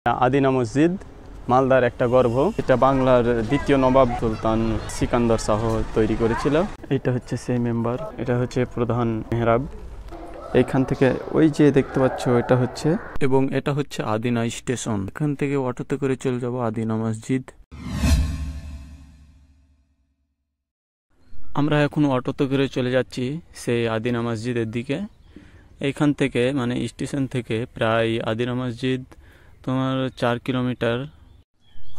আদিনা মসজিদ মালদার একটা গর্ভ। এটা বাংলার দ্বিতীয় নবাব সুলতান সিকান্দার শাহ তৈরি করেছিল। এটা হচ্ছে সেই মেম্বার, এটা হচ্ছে প্রধান মেহরাব। এইখান থেকে ওই যে দেখতে পাচ্ছ এটা হচ্ছে, এবং এটা হচ্ছে আদিনা স্টেশন। এখান থেকে অটোতে করে চলে যাব আদিনা মসজিদ। আমরা এখন অটোতে করে চলে যাচ্ছি সেই আদিনা মসজিদের দিকে। এইখান থেকে মানে স্টেশন থেকে প্রায় আদিনা মসজিদ তোমার 4 কিলোমিটার।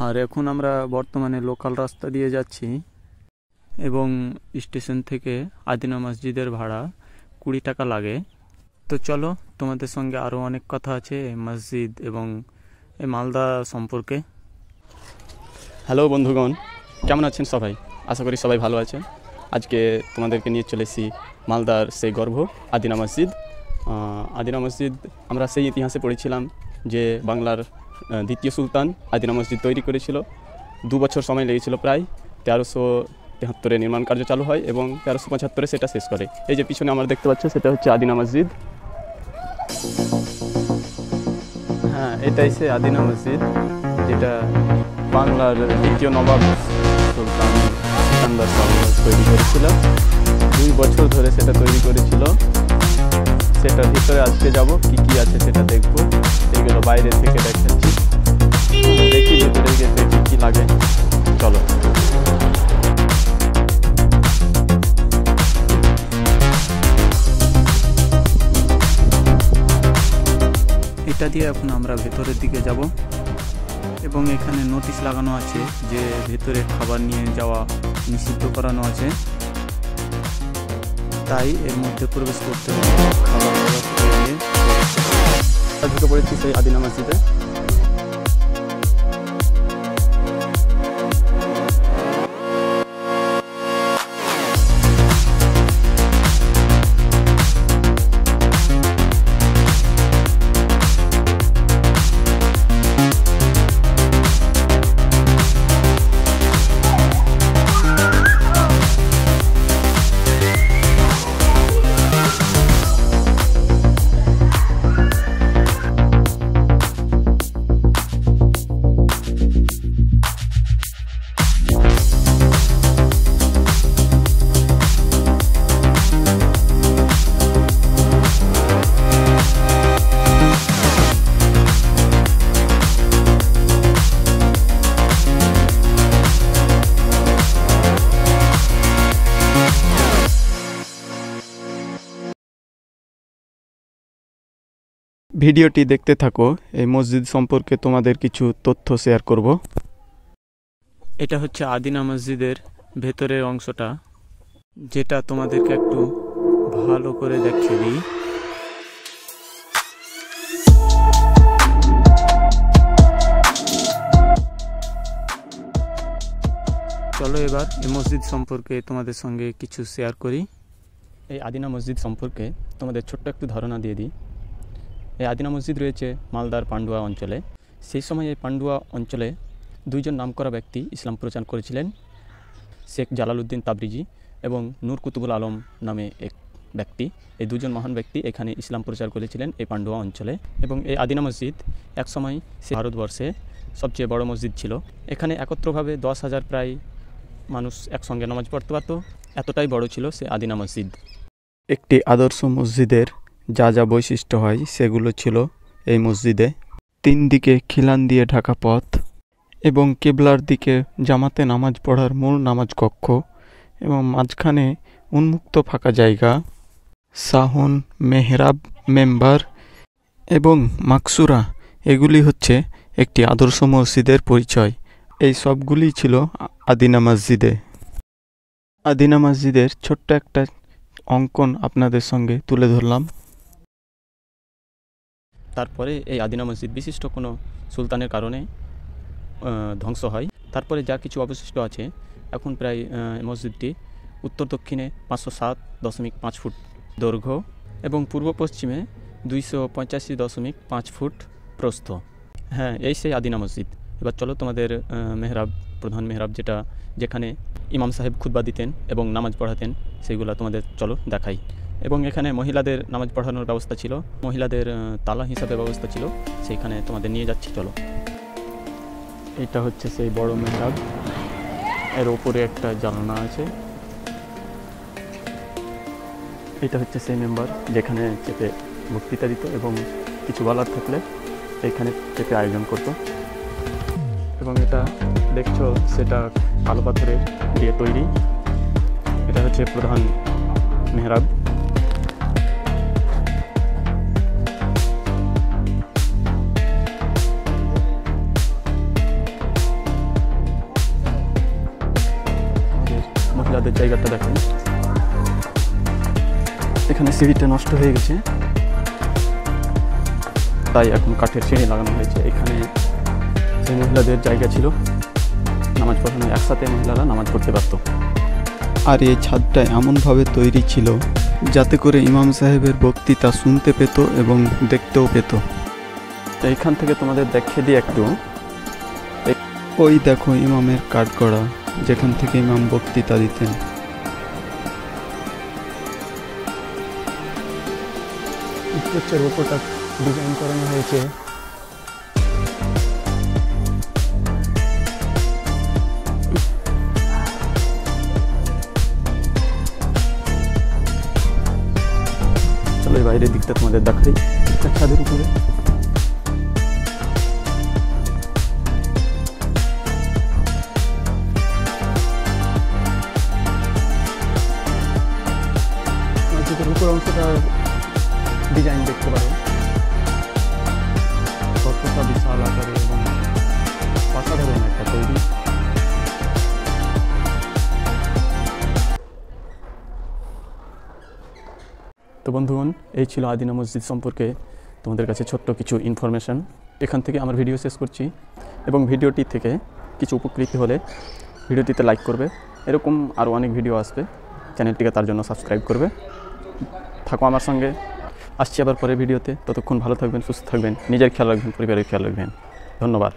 আর এখন আমরা বর্তমানে লোকাল রাস্তা দিয়ে যাচ্ছি, এবং স্টেশন থেকে আদিনা মসজিদের ভাড়া 20 টাকা লাগে। তো চলো, তোমাদের সঙ্গে আরও অনেক কথা আছে এই মসজিদ এবং এই মালদা সম্পর্কে। হ্যালো বন্ধুগণ, কেমন আছেন সবাই? আশা করি সবাই ভালো আছেন। আজকে তোমাদেরকে নিয়ে চলেছি মালদার সেই গর্ভ আদিনা মসজিদ। আদিনা মসজিদ আমরা সেই ইতিহাসে পড়েছিলাম যে বাংলার দ্বিতীয় সুলতান আদিনা মসজিদ তৈরি করেছিল। 2 বছর সময় লেগেছিল, প্রায় 1373 নির্মাণ কার্য চালু হয় এবং 1375 সেটা শেষ করে। এই যে পিছনে আমরা দেখতে পাচ্ছি সেটা হচ্ছে আদিনা মসজিদ। হ্যাঁ, এটাই সে আদিনা মসজিদ যেটা বাংলার দ্বিতীয় নবাব সুলতান সিকান্দার শাহ তৈরি করেছিল। 2 বছর ধরে সেটা তৈরি করেছিল। সেটার ভিতরে আজকে যাব, কি কি আছে সেটা দেখব। এইগুলো বাইরে থেকে দেখাচ্ছি, দেখি ভিতরে গিয়ে দেখি কি লাগে। চলো। এটা দিয়ে এখন আমরা ভেতরের দিকে যাব, এবং এখানে নোটিশ লাগানো আছে যে ভেতরে খাবার নিয়ে যাওয়া নিষিদ্ধ করানো আছে, তাই এর মধ্যে প্রবেশ করতে হবে। খাবার ঢুকে পড়েছি সেই আদিনা মসজিদে। ভিডিওটি দেখতে থাকো, এই মসজিদ সম্পর্কে তোমাদের কিছু তথ্য শেয়ার করব। এটা হচ্ছে আদিনা মসজিদের ভেতরের অংশটা, যেটা তোমাদেরকে একটু ভালো করে দেখিয়ে দিই। চলো এবার এই মসজিদ সম্পর্কে তোমাদের সঙ্গে কিছু শেয়ার করি। এই আদিনা মসজিদ সম্পর্কে তোমাদের ছোট্ট একটু ধারণা দিয়ে দিই। এই আদিনা মসজিদ রয়েছে মালদার পান্ডুয়া অঞ্চলে। সেই সময় এই পান্ডুয়া অঞ্চলে 2জন নামকরা ব্যক্তি ইসলাম প্রচার করেছিলেন, শেখ জালালউদ্দিন তাবরিজি এবং নূর কুতুবুল আলম নামে এক ব্যক্তি। এই 2জন মহান ব্যক্তি এখানে ইসলাম প্রচার করেছিলেন এই পান্ডুয়া অঞ্চলে। এবং এই আদিনা মসজিদ একসময় ভারতবর্ষে সবচেয়ে বড় মসজিদ ছিল। এখানে একত্রভাবে 10,000 প্রায় মানুষ একসঙ্গে নামাজ পড়তে পারত, এতটাই বড় ছিল সে আদিনা মসজিদ। একটি আদর্শ মসজিদের যা যা বৈশিষ্ট্য হয় সেগুলো ছিল এই মসজিদে: 3 দিকে খিলান দিয়ে ঢাকা পথ, এবং কেবলার দিকে জামাতে নামাজ পড়ার মূল নামাজ কক্ষ, এবং মাঝখানে উন্মুক্ত ফাঁকা জায়গা, সাহন, মেহরাব, মেম্বার এবং মাকসুরা। এগুলি হচ্ছে একটি আদর্শ মসজিদের পরিচয়। এই সবগুলি ছিল আদিনা মসজিদে। আদিনা মসজিদের ছোট্ট একটা অঙ্কন আপনাদের সঙ্গে তুলে ধরলাম। তারপরে এই আদিনা মসজিদ বিশিষ্ট কোনো সুলতানের কারণে ধ্বংস হয়। তারপরে যা কিছু অবশিষ্ট আছে, এখন প্রায় মসজিদটি উত্তর দক্ষিণে 507.5 ফুট দৈর্ঘ্য এবং পূর্ব পশ্চিমে 285.5 ফুট প্রস্থ। হ্যাঁ, এই সেই আদিনা মসজিদ। এবার চলো তোমাদের মেহরাব, প্রধান মেহরাব, যেখানে ইমাম সাহেব খুতবা দিতেন এবং নামাজ পড়াতেন, সেগুলো তোমাদের চলো দেখাই। এবং এখানে মহিলাদের নামাজ পড়ানোর ব্যবস্থা ছিল, মহিলাদের তালা হিসাবে ব্যবস্থা ছিল, সেইখানে তোমাদের নিয়ে যাচ্ছি, চলো। এটা হচ্ছে সেই বড় মেহরাব, এর ওপরে একটা জানালা আছে। এটা হচ্ছে সেই মেম্বার যেখানে চেপে বক্তৃতা দিত এবং কিছু বলার থাকলে এইখানে চেপে আয়োজন করত। এবং এটা দেখছো সেটা কালো পাথরের দিয়ে তৈরি। এটা হচ্ছে প্রধান মেহরাব। মহিলাদের জায়গাটা দেখেন, এখানে সিঁড়িটা নষ্ট হয়ে গেছে, তাই এখন কাঠের সিঁড়ি লাগানো হয়েছে। এখানে সেই মহিলাদের জায়গা ছিল, নামাজ পড়ানো, একসাথে মহিলারা নামাজ পড়তে পারত। আর এই ছাদটা এমনভাবে তৈরি ছিল যাতে করে ইমাম সাহেবের বক্তৃতা শুনতে পেত এবং দেখতেও পেত। এইখান থেকে তোমাদের দেখিয়ে দিই একটু। ওই দেখো ইমামের কাঠগড়া, যেখান থেকে ইমাম বক্তৃতা দিতেন। স্ট্রাকচার উপরটা ডিজাইন করানো হয়েছে। চলো এই বাইরের দিকটা তোমাদের দেখাই, ছাদের উপরে। উপর অংশটা ডিজাইন দেখতে পারো, কতটা বিশাল আকারে এবং অসাধারণ একটা তৈরি। তো বন্ধুগণ, এই ছিল আদিনা মসজিদ সম্পর্কে তোমাদের কাছে ছোট্ট কিছু ইনফরমেশান। এখান থেকে আমার ভিডিও শেষ করছি, এবং ভিডিওটি থেকে কিছু উপকৃত হলে ভিডিওটিতে লাইক করবে। এরকম আরও অনেক ভিডিও আসবে, চ্যানেলটিকে তার জন্য সাবস্ক্রাইব করবে। থাকো আমার সঙ্গে, আসছি আবার পরের ভিডিওতে। ততক্ষণ ভালো থাকবেন, সুস্থ থাকবেন, নিজের খেয়াল রাখবেন, পরিবারের খেয়াল রাখবেন। ধন্যবাদ।